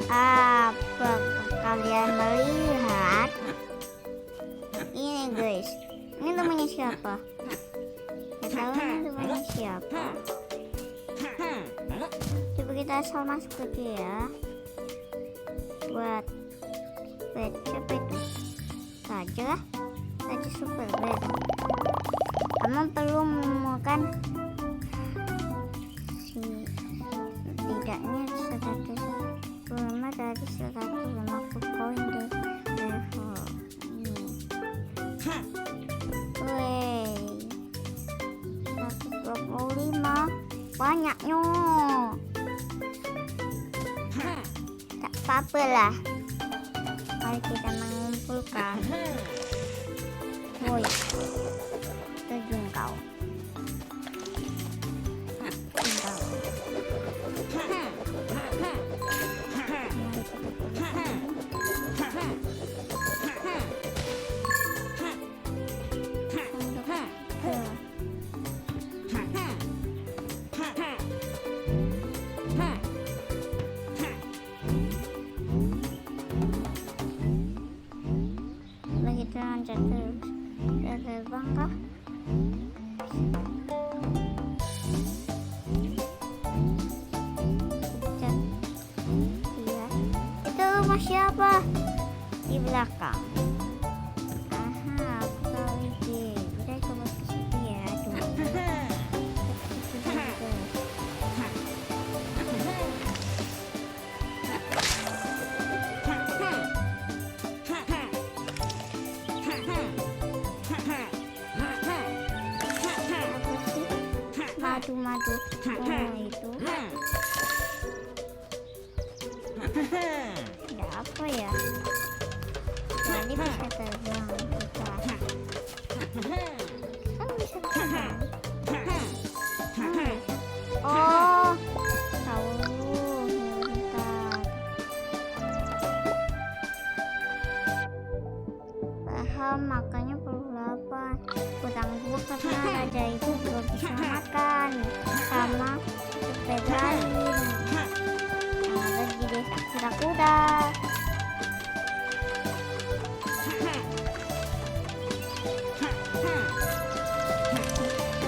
Apa kalian melihat? Ini guys, ini temannya siapa? Gak tahu ini temannya siapa. Coba kita asal masuk aja ya. Buat bed, siapa itu? Saja super bed. Kamu perlu menemukan setidaknya 105 dari 150 koin di level ini. Wih, 125 banyaknya. Tak apa-apa lah. Mari kita mengumpulkan. Woi, terjun kau. Kita loncat terus. Kita terbang kah? Iya. Itu rumah siapa? Di belakang. Aha, aku tahu ide. Kita coba ke situ ya. Madu itu ada apa ya? Jadi bisa terbang kita. Kan bisa terbang. Oh, tahu. Bentar. Paham, makanya perlu 8. Kurang 2 karena raja itu belum bisa makan sama sepeda lain. Ada di desa kuda-kuda.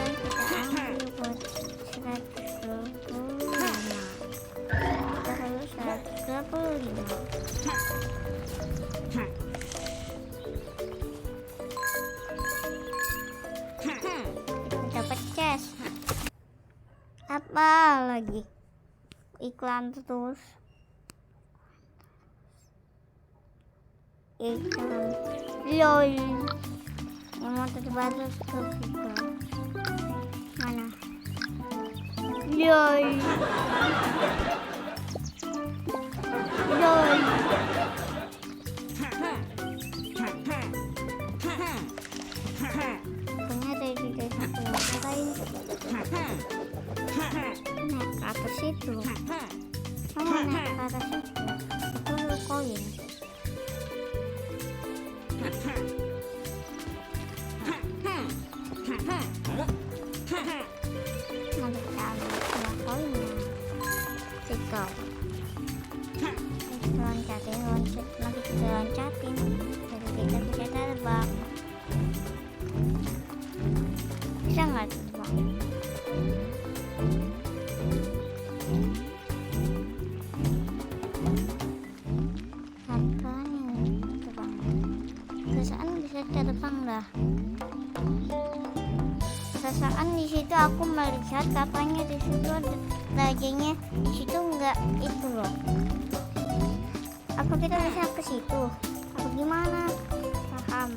Kita ambil buat 125. Kita harus 125. Dapat chest. Apa lagi? Iklan terus. Iklan. LOL. Yang mau terbaru ke kita. Mana? LOL. LOL. Punya dari desa lain. Naik ke atas itu. Kamu naik ke atas itu. Itu koin. Nanti kita ambil semua koinnya. Tiga. Loncatin. Nanti kita loncatin. Jadi kita bisa terbang. Bisa nggak terbang? Kapan ini terbang? Perasaan bisa terbang dah. Perasaan di situ aku melihat katanya di situ ada rajanya, di situ enggak itu loh. Apa kita bisa ke situ? Apa gimana? Paham?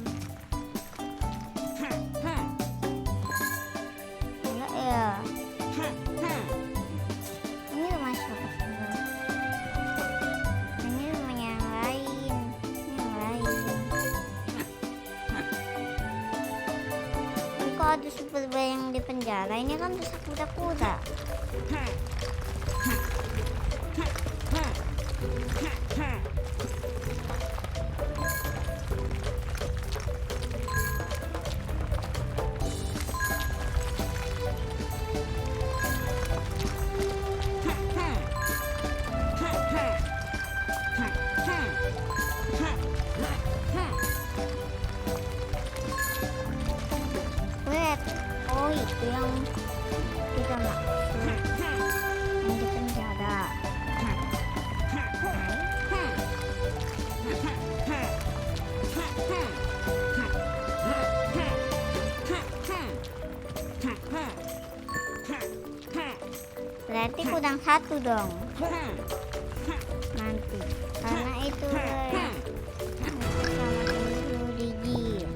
Enggak ya. Ini rumah siapa? Ini rumah yang lain. Yang lain. Tapi kok ada super yang di penjara? Ini kan desa kuda-kuda. berarti kurang satu dong nanti, karena itu selamatin dulu Digi.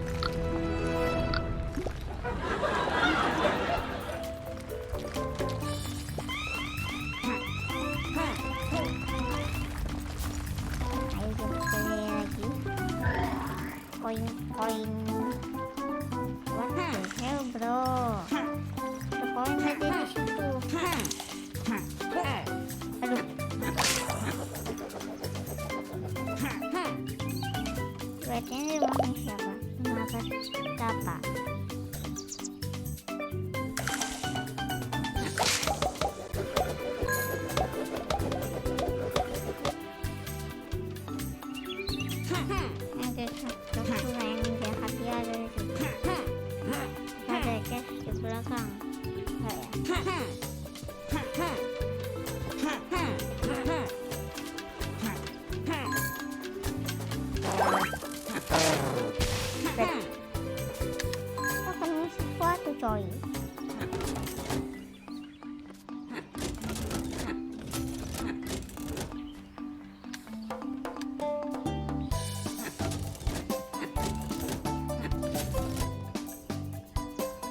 Ayo kita play lagi. Koin what the hell bro, ada koin aja di situ. Aduh, duitnya di rumahnya siapa? Kenapa siapa? Ada satu yang jahat dia ada di situ. Ada cash di belakang. Enggak ya? Akan sesuatu coy.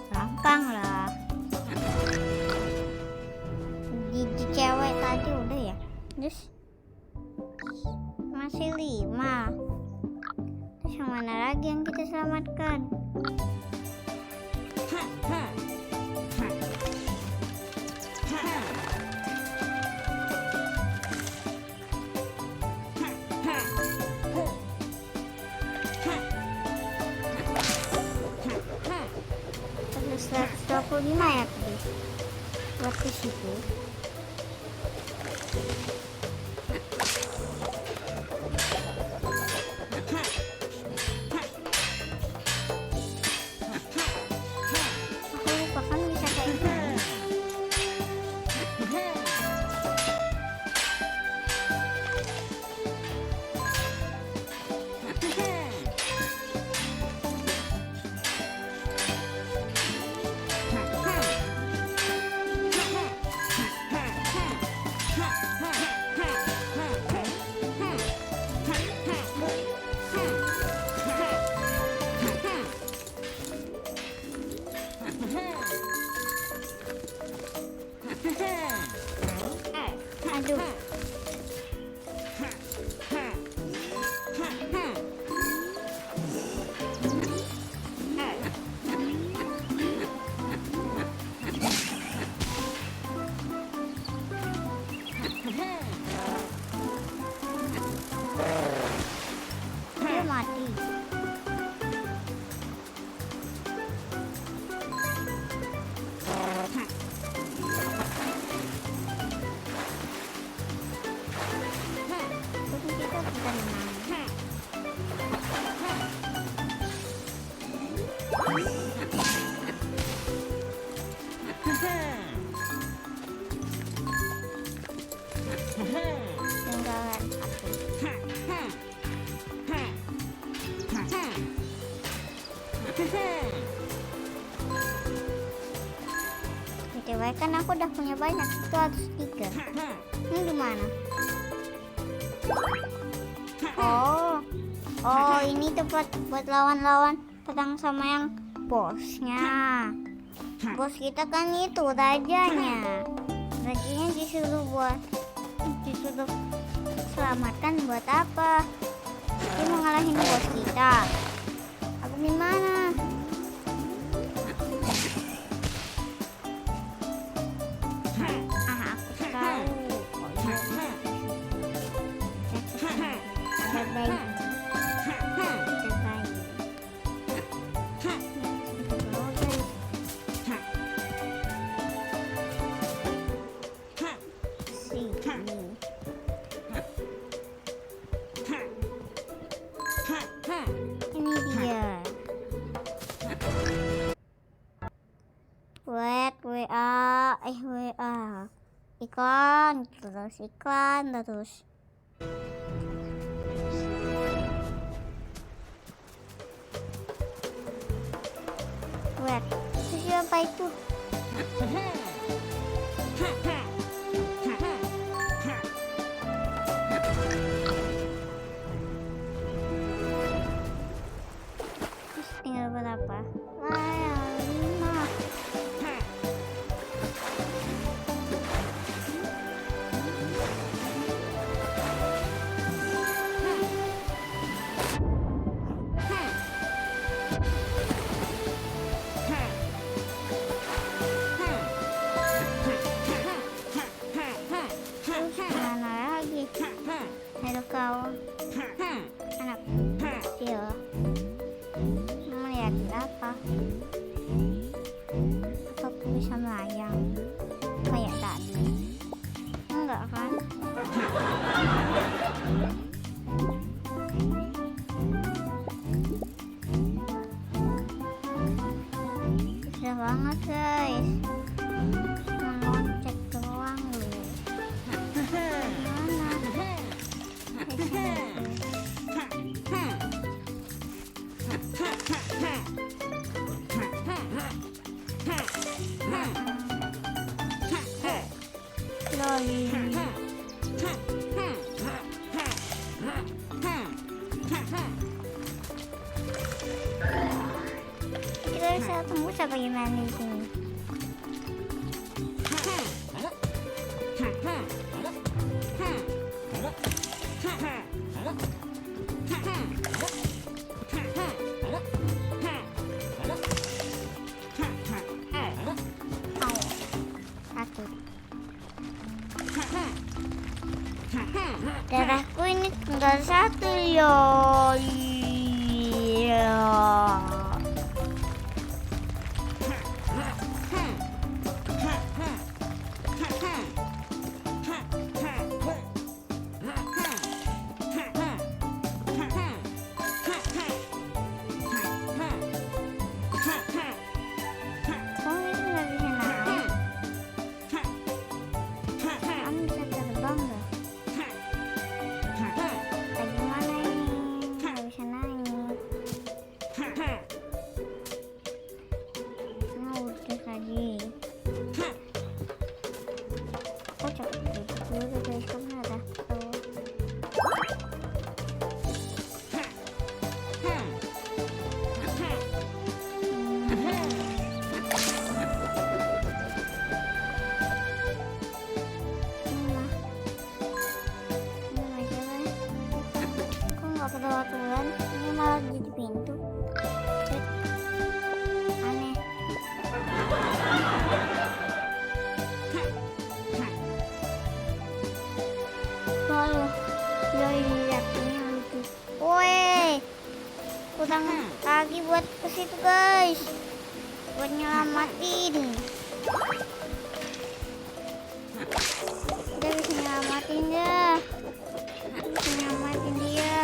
Gampang lah. Di cewek tadi udah ya. Terus masih 5. Terus yang mana lagi yang kita selamatkan? Ada 125 ya tadi buat ke situ. Aku lupa kan bisa kayak gini. Aduh. Dia mati. Terus kita bisa menang. Tinggalan aku. BTW kan aku udah punya banyak, 103. Ini di mana? Oh, ini tempat buat lawan-lawan perang sama yang bosnya. Bos kita kan itu rajanya. Rajanya disuruh selamatkan buat apa? Dia mau ngalahin bos kita. Aku gimana? Aku tahu. Ada bayi. Ini dia. WA. Iklan terus. Itu siapa itu? Ayo kau anak kecil, melihat apa? Atau aku bisa melayang kayak tadi? Enggak kan? Susah banget guys, meloncat doang loh. Loli. Kita bisa tembus apa gimana di sini? Darahku ini tinggal satu yo. Tuhan, ini malah jadi pintu. Aneh. Kalau lihat ini lucu. Woi, kurang lagi buat ke situ guys, buat nyelamatin. Kita bisa nyelamatin ya. Nyelamatin dia.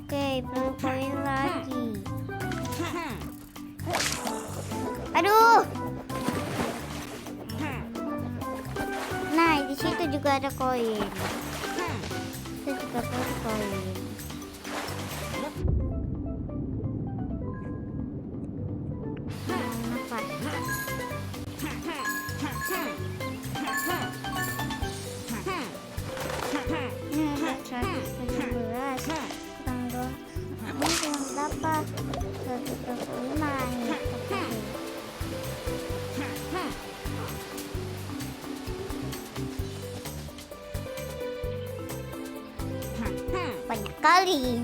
Oke, perlu koin lagi. Aduh. Nah, di situ juga ada koin. Itu juga perlu koin. Banyak kali.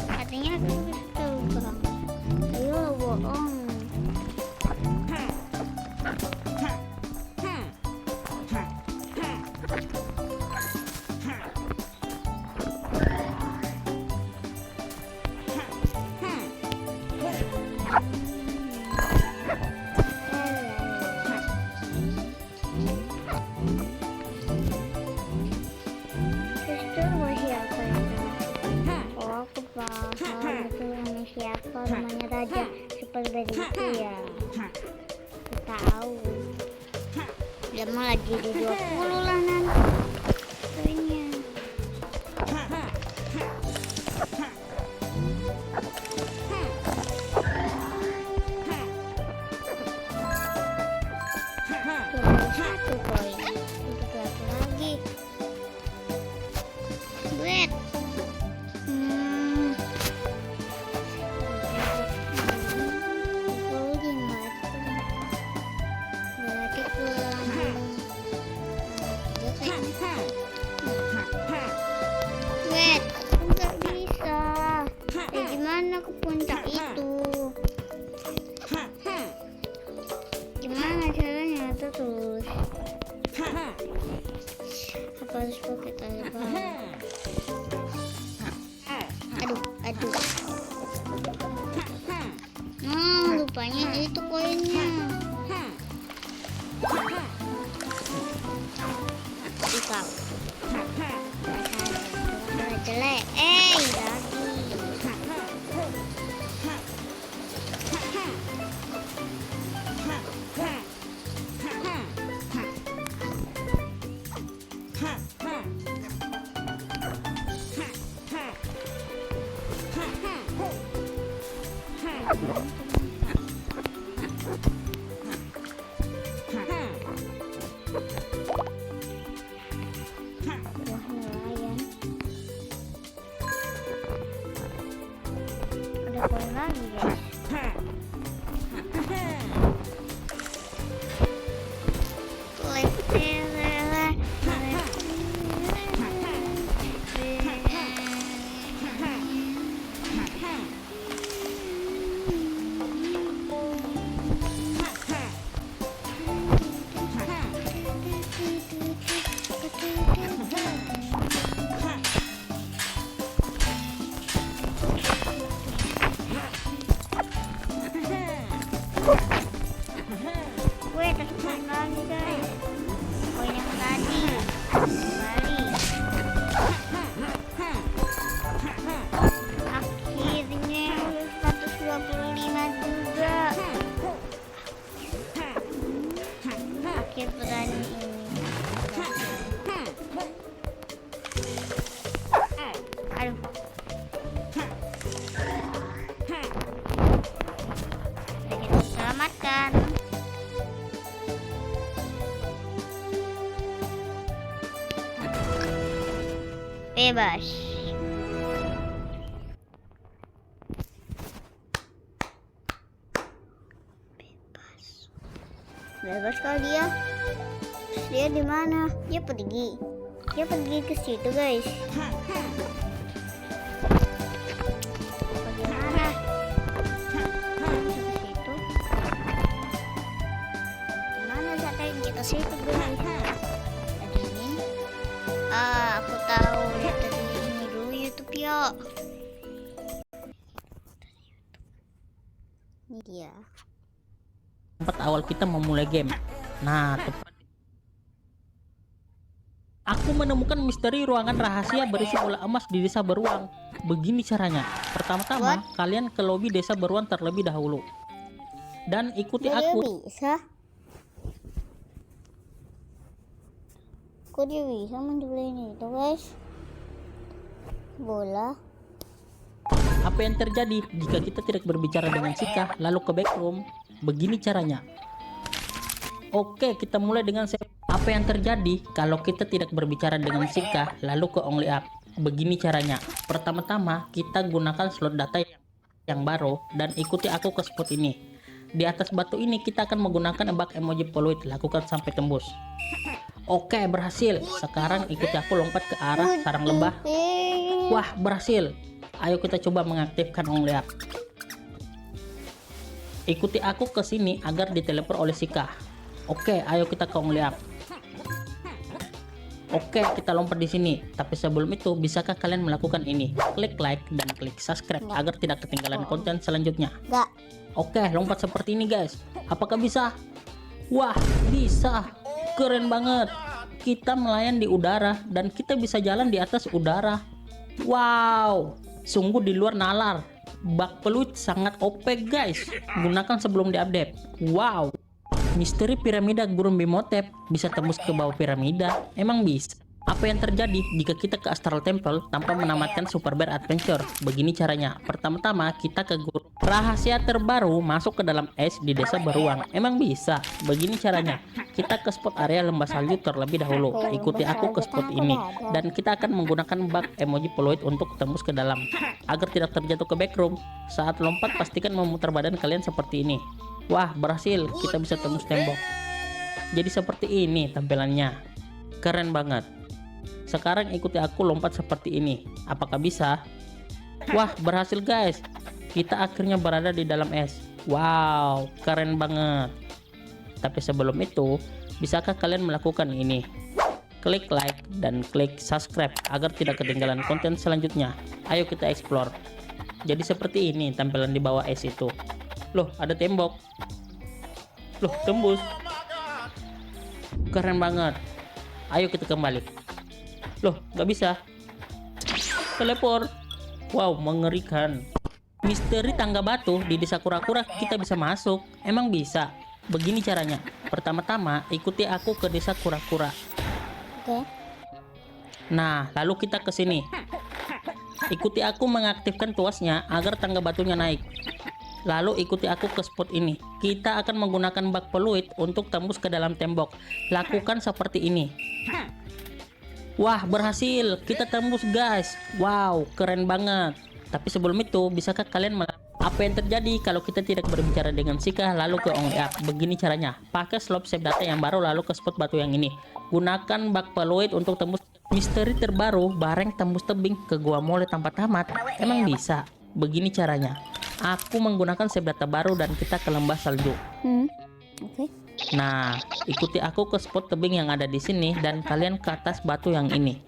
Katanya aku bisa kurang. Ayo bohong. Siapa namanya raja super dari itu ya? Tahu. Dia malah jadi 20 lah nanti. Kayaknya. Satu koin. Untuk lagi. Duit. Berarti Gimana caranya terus? Apa harus pakai tali bahan? Aduh. Lupanya itu koinnya. Ikau. Jelek. Lagi. Ada koin lagi guys. Gue terus lagi guys. Koin yang tadi kembali. Akhirnya 125 juga. Akhir berani ini. Aduh. Udah kita selamatkan. Bebas. Bebas kali dia. Dia di mana? Dia pergi ke situ guys. Bagaimana? Ke situ. Gimana caranya kita situ guys? Tadi ini. Aku tahu. Lihat tadi ini dulu YouTube ya. Ini dia. Tempat awal kita memulai game. Nah, aku menemukan misteri ruangan rahasia berisi bola emas di desa beruang. Begini caranya. Pertama-tama, kalian ke lobi desa beruang terlebih dahulu. Dan ikuti aku. Bisa? Kok dia bisa menjebelin itu guys? Bola. Apa yang terjadi jika kita tidak berbicara dengan Sika lalu ke backroom? Begini caranya. Oke, kita mulai dengan apa yang terjadi kalau kita tidak berbicara dengan Sika lalu ke only up. Begini caranya. Pertama-tama kita gunakan slot data yang baru dan ikuti aku ke spot ini. Di atas batu ini kita akan menggunakan bug emoji peluit. Lakukan sampai tembus. Oke, berhasil. Sekarang ikuti aku lompat ke arah sarang lebah. Wah, berhasil. Ayo kita coba mengaktifkan only up. Ikuti aku ke sini agar diteleport oleh Sika. Oke, ayo kita ke only up. Oke, kita lompat di sini. Tapi sebelum itu, bisakah kalian melakukan ini? Klik like dan klik subscribe agar tidak ketinggalan konten selanjutnya. Enggak. Oke, lompat seperti ini guys. Apakah bisa? Wah, bisa. Keren banget. Kita melayang di udara dan kita bisa jalan di atas udara. Wow, sungguh di luar nalar. Bug peluit sangat OP guys. Gunakan sebelum diupdate. Wow. Misteri piramida Gurun Bimhotep bisa tembus ke bawah piramida. Emang bisa? Apa yang terjadi jika kita ke Astral Temple tanpa menamatkan Super Bear Adventure? Begini caranya. Pertama-tama kita ke guru rahasia terbaru masuk ke dalam es di desa beruang. Emang bisa? Begini caranya. Kita ke spot area lembah salju terlebih dahulu. Ikuti aku ke spot ini dan kita akan menggunakan bug emoji peluit untuk tembus ke dalam agar tidak terjatuh ke backroom. Saat lompat pastikan memutar badan kalian seperti ini. Wah, berhasil. Kita bisa tembus tembok. Jadi seperti ini tampilannya. Keren banget. Sekarang ikuti aku lompat seperti ini. Apakah bisa? Wah, berhasil guys. Kita akhirnya berada di dalam es. Wow, keren banget. Tapi sebelum itu, bisakah kalian melakukan ini? Klik like dan klik subscribe agar tidak ketinggalan konten selanjutnya. Ayo kita explore. Jadi seperti ini tampilan di bawah es itu. Loh, ada tembok. Loh, tembus. Keren banget. Ayo kita kembali. Loh, nggak bisa. Teleport. Wow, mengerikan. Misteri tangga batu di desa kura-kura kita bisa masuk. Emang bisa? Begini caranya. Pertama-tama ikuti aku ke desa kura-kura. Oke. Nah, lalu kita ke sini. Ikuti aku mengaktifkan tuasnya agar tangga batunya naik. Lalu ikuti aku ke spot ini. Kita akan menggunakan bak peluit untuk tembus ke dalam tembok. Lakukan seperti ini. Wah, berhasil. Kita tembus, guys. Wow, keren banget. Tapi sebelum itu, bisakah kalian apa yang terjadi kalau kita tidak berbicara dengan Sika lalu ke Only Up? Begini caranya. Pakai slot save data yang baru lalu ke spot batu yang ini. Gunakan bak peluit untuk tembus misteri terbaru, bareng tembus tebing ke gua mole tanpa tamat. Emang bisa? Begini caranya. Aku menggunakan save data baru dan kita ke lembah salju. Oke. Nah, ikuti aku ke spot tebing yang ada di sini dan kalian ke atas batu yang ini.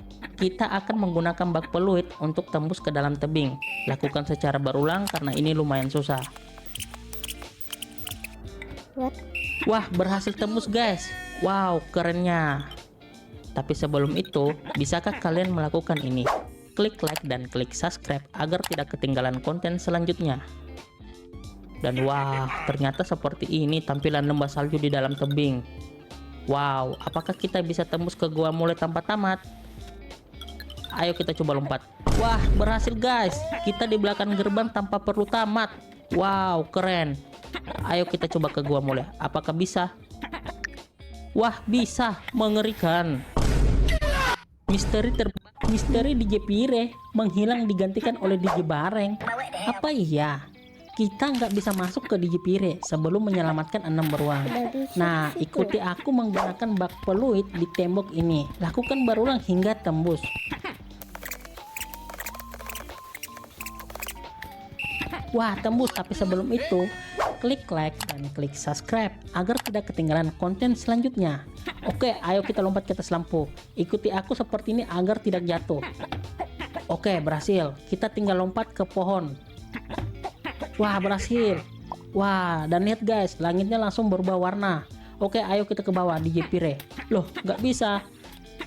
Kita akan menggunakan bak peluit untuk tembus ke dalam tebing. Lakukan secara berulang karena ini lumayan susah. What? Wah, berhasil tembus, guys. Wow, kerennya. Tapi sebelum itu, bisakah kalian melakukan ini? Klik like dan klik subscribe agar tidak ketinggalan konten selanjutnya. Dan wah, ternyata seperti ini tampilan lembah salju di dalam tebing. Wow, apakah kita bisa tembus ke gua mole tanpa tamat? Ayo kita coba lompat. Wah, berhasil, guys. Kita di belakang gerbang tanpa perlu tamat. Wow, keren. Ayo kita coba ke gua mole. Apakah bisa? Wah, bisa. Mengerikan. Misteri DJ Pire menghilang digantikan oleh DJ Bareng. Apa iya? Kita nggak bisa masuk ke DJ Pire sebelum menyelamatkan 6 beruang. Nah, ikuti aku menggunakan bak peluit di tembok ini. Lakukan berulang hingga tembus. Wah, tembus. Tapi sebelum itu, klik like dan klik subscribe agar tidak ketinggalan konten selanjutnya. Oke, ayo kita lompat ke atas lampu. Ikuti aku seperti ini agar tidak jatuh. Oke, berhasil. Kita tinggal lompat ke pohon. Wah, berhasil. Wah, dan lihat, guys, langitnya langsung berubah warna. Oke, ayo kita ke bawah DJ Pire. Loh, nggak bisa.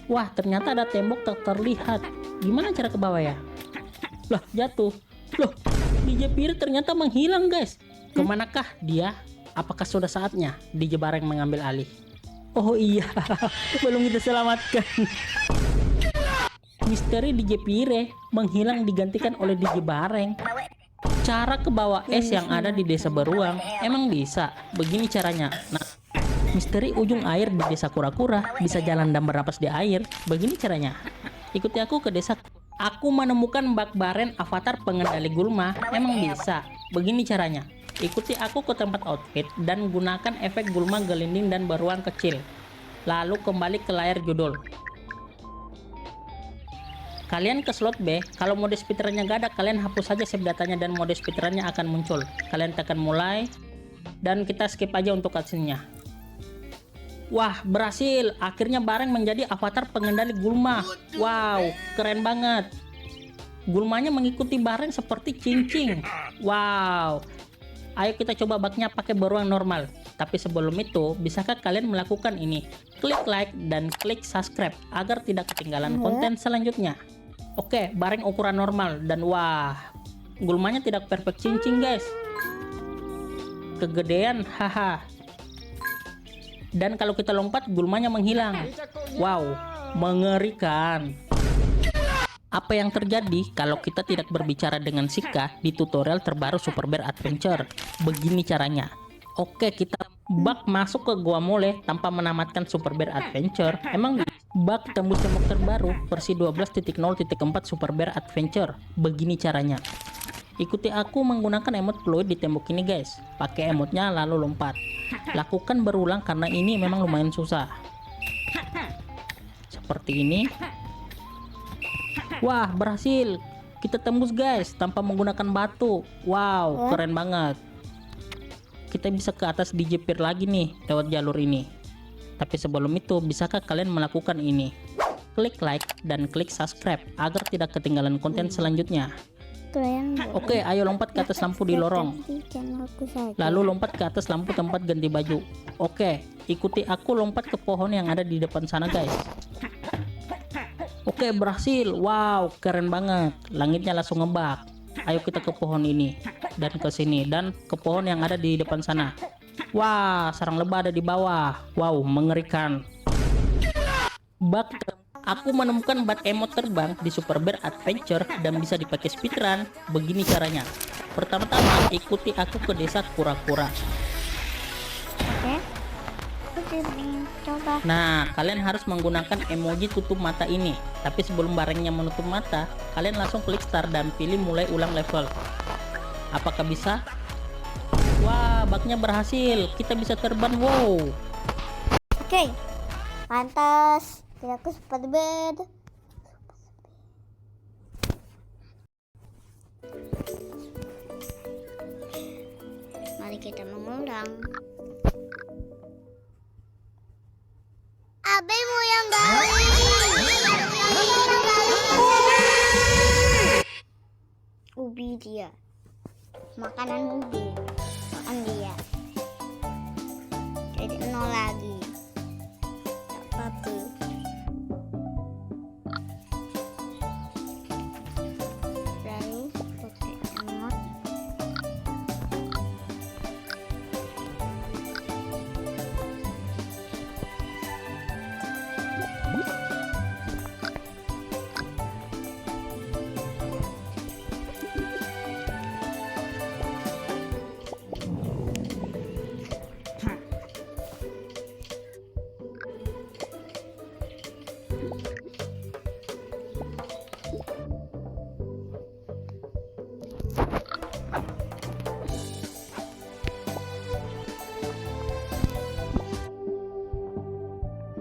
Wah, ternyata ada tembok tak terlihat. Gimana cara ke bawah ya? Loh, jatuh. Loh, DJ Pire ternyata menghilang, guys. Kemanakah dia? Apakah sudah saatnya DJ Bareng mengambil alih? Oh iya, belum kita selamatkan. Misteri DJ Pire menghilang digantikan oleh DJ Bareng. Cara ke bawah es yang ada di desa beruang emang bisa. Begini caranya. Nah, misteri ujung air di desa kura-kura bisa jalan dan bernapas di air. Begini caranya. Ikuti aku ke desa. Aku menemukan bak baren avatar pengendali gulma. Emang bisa. Begini caranya. Ikuti aku ke tempat outfit dan gunakan efek gulma gelinding dan beruang kecil. Lalu kembali ke layar judul. Kalian ke slot B, kalau mode speedrunnya gak ada, kalian hapus saja save datanya dan mode speedrunnya akan muncul. Kalian tekan mulai, dan kita skip aja untuk cutscene-nya. Wah, berhasil. Akhirnya Bareng menjadi avatar pengendali gulma. Wow, keren banget. Gulmanya mengikuti Bareng seperti cincin. Wow. Ayo kita coba baknya pakai beruang normal. Tapi sebelum itu, bisakah kalian melakukan ini? Klik like dan klik subscribe agar tidak ketinggalan konten selanjutnya. Oke, Bareng ukuran normal dan wah, gulmanya tidak perfect cincin, guys. Kegedean, haha. Dan kalau kita lompat, gulmanya menghilang. Wow, mengerikan. Apa yang terjadi kalau kita tidak berbicara dengan Sika di tutorial terbaru Super Bear Adventure? Begini caranya. Oke, kita bak masuk ke gua mole tanpa menamatkan Super Bear Adventure. Emang bak tembus tembok terbaru versi 12.0.4 Super Bear Adventure. Begini caranya. Ikuti aku menggunakan emot fluid di tembok ini, guys. Pakai emotnya lalu lompat. Lakukan berulang karena ini memang lumayan susah. Seperti ini. Wah, berhasil. Kita tembus, guys, tanpa menggunakan batu. Wow, keren banget. kita bisa ke atas DJ Pier lagi nih lewat jalur ini. Tapi sebelum itu, bisakah kalian melakukan ini? Klik like dan klik subscribe agar tidak ketinggalan konten selanjutnya. Kalian Oke, ayo lompat ke atas lampu di lorong. di channelku saja. Lalu lompat ke atas lampu tempat ganti baju. Oke, ikuti aku lompat ke pohon yang ada di depan sana guys. Oke, berhasil. Wow, keren banget. Langitnya langsung ngebak. Ayo kita ke pohon ini dan ke sini dan ke pohon yang ada di depan sana. Wah, sarang lebah ada di bawah. Wow, mengerikan. Bak, aku menemukan bat emot terbang di Super Bear Adventure dan bisa dipakai speedrun. Begini caranya. Pertama-tama ikuti aku ke desa kura-kura. Oke. Aku ingin coba. Nah, kalian harus menggunakan emoji tutup mata ini. Tapi sebelum barengnya menutup mata, kalian langsung klik start dan pilih mulai ulang level. Apakah bisa? Wah, baknya berhasil. Kita bisa terbang. Wow. Oke. Pantas. Tidak aku Super Bear. Mari kita mengulang. Abemu yang gali. Ubi dia. Makanan ubi. Makan dia. Jadi 0 lagi. Tak apa-apa. Lalu pakai emot.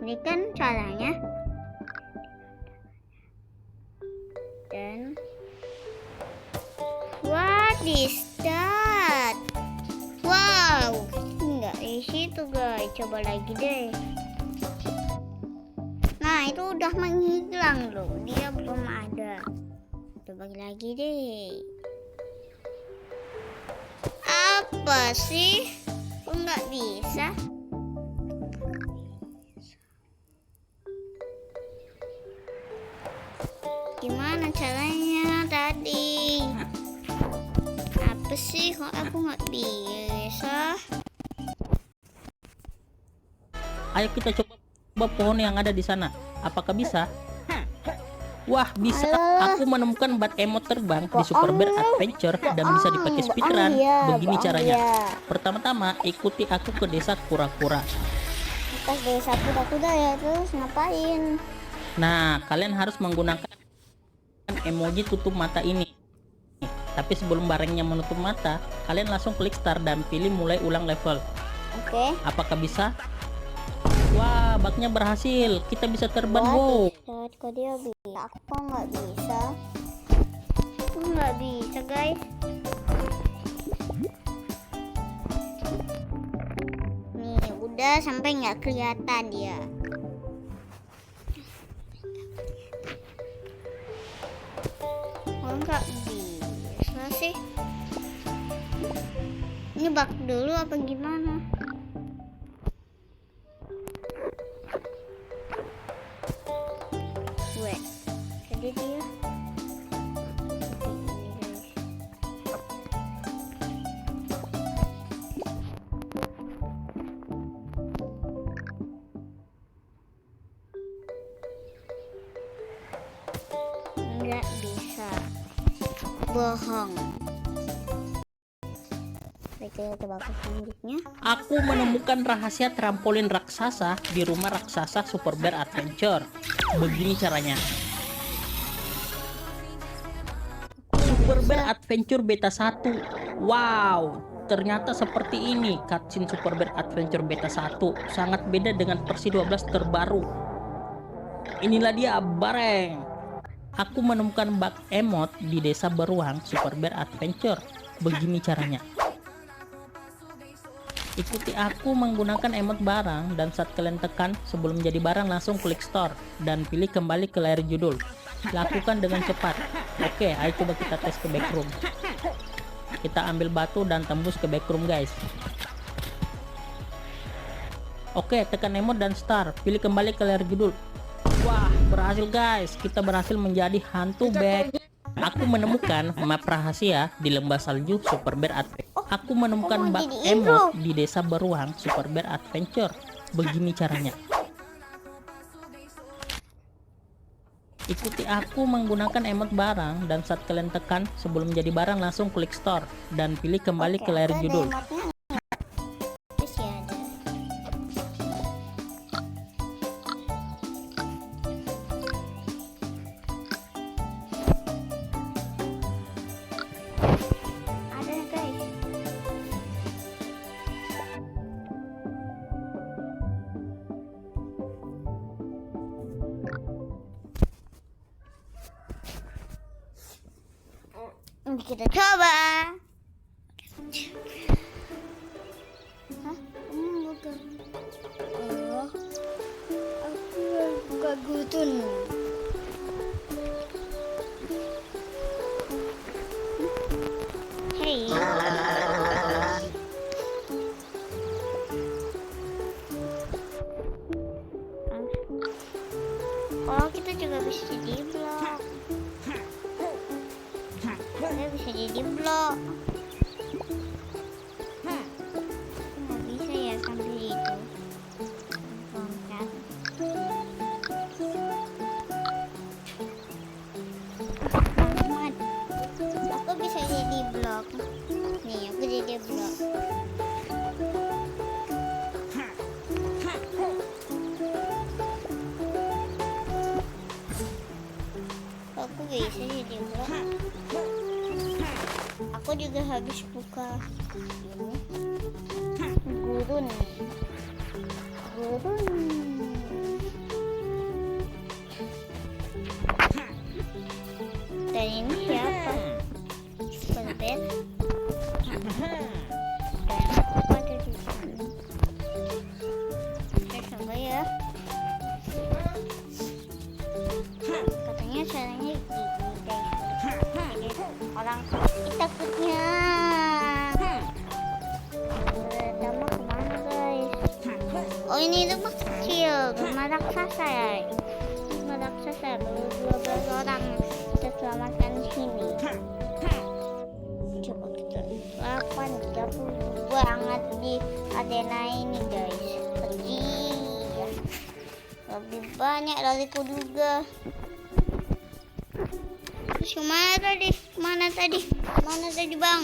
Ini kan caranya. Dan what is that? Wow, nggak di situ guys. Coba lagi deh. Nah, itu udah menghilang loh. Dia belum ada. Coba lagi deh. Apa sih? Kok nggak bisa? Gimana caranya tadi? Apa sih kok aku nggak bisa? Ayo kita coba pohon yang ada di sana. Apakah bisa? Wah, bisa. Aku menemukan bat emot terbang di Super Bear Adventure dan bisa dipakai speedrun. Begini caranya. Pertama-tama ikuti aku ke desa kura-kura. Pas desa kuda-kuda ya, terus ngapain? Nah, kalian harus menggunakan emoji tutup mata ini. Tapi sebelum barengnya menutup mata, kalian langsung klik start dan pilih mulai ulang level. Oke. Apakah bisa? Wah, baknya berhasil. Kita bisa terbang. Wow. Kok dia bisa? Aku kok nggak bisa? Aku nggak bisa guys. Nih udah sampai nggak kelihatan dia. Kok nggak bisa sih? Ini bak dulu apa gimana? Jadi dia nggak bisa, bohong. Kita coba ke selanjutnya. Aku menemukan rahasia trampolin raksasa di rumah raksasa Super Bear Adventure. Begini caranya. Super Bear Adventure Beta 1. Wow, ternyata seperti ini cutscene Super Bear Adventure Beta 1. Sangat beda dengan versi 12 terbaru. Inilah dia bareng. Aku menemukan bug emot di desa beruang Super Bear Adventure. Begini caranya. Ikuti aku menggunakan emot barang, dan saat kalian tekan sebelum menjadi barang langsung klik store dan pilih kembali ke layar judul. Lakukan dengan cepat. Oke, ayo coba kita tes ke backroom. Kita ambil batu dan tembus ke backroom guys. Oke, tekan emot dan start. Pilih kembali ke layar judul. Wah, berhasil guys. Kita berhasil menjadi hantu back. Aku menemukan map rahasia di lembah salju Super Bear Adventure. Aku menemukan bug emot di desa beruang Super Bear Adventure. Begini caranya. Ikuti aku menggunakan emot barang, dan saat kalian tekan sebelum menjadi barang langsung klik store dan pilih kembali ke layar judul. Kita coba. Hah? Kamu buka? Oh, aku buka gutun. Hey. Oh, kita juga bisa jadi blok. Kita bisa jadi blok. Nggak bisa ya sampai itu. Loncat. Banget. Aku bisa jadi blok. Nih, aku jadi blok. Aku bisa jadi blok. Aku juga habis buka ini gurun. Dan ini siapa? Super-bear. Dan apa ada di sini? Kita coba ya. Katanya caranya gini guys. Orang takutnya. Nama kemana guys? Oh, ini rumah kecil, rumah raksasa ya. Rumah raksasa baru 12 orang kita selamatkan di sini. Coba kita 8 banget di arena ini guys. Pergi lebih banyak dariku juga. Terus kemana tadi? Mana tadi bang?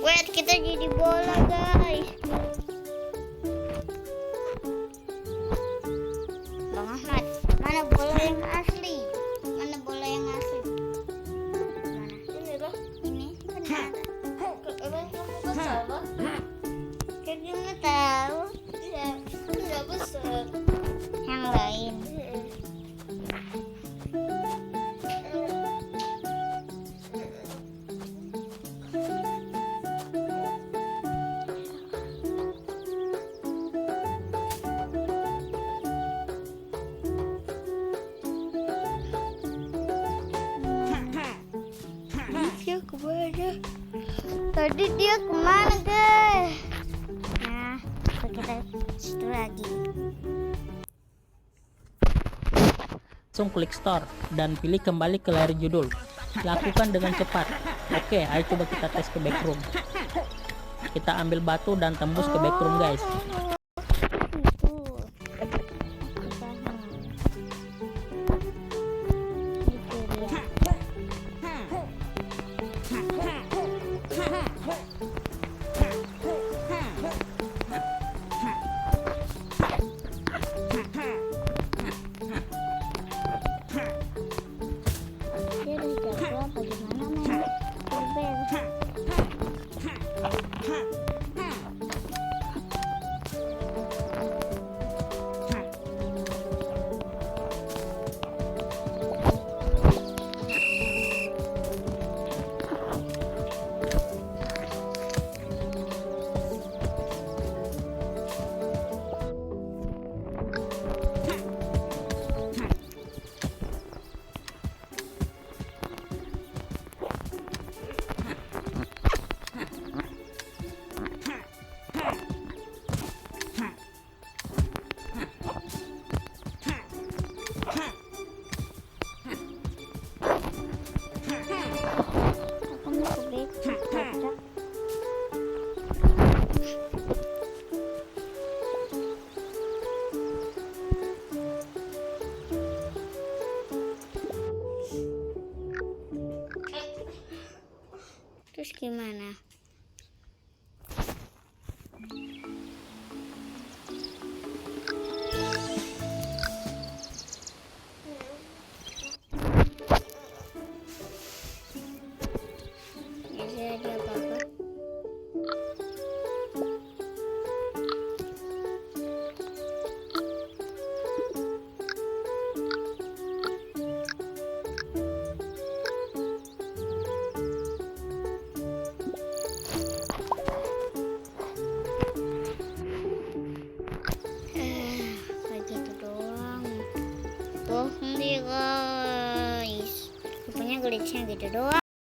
Wait, kita jadi bola guys. Bang Ahmad, mana bola yang asli? Mana bola yang asli? Mana? Ini loh. Ini benar. Emang kamu salah? Kayak gimana tahu? Iya, nggak besar. Yang lain. Dia kemana? Tadi dia kemana guys? Nah, kita situ lagi. Langsung klik store dan pilih kembali ke layar judul. Lakukan dengan cepat. Oke, ayo coba kita tes ke backroom. Kita ambil batu dan tembus ke backroom guys. Dia udah jago apa gimana men? Super-bear. bagusnya gitu doang.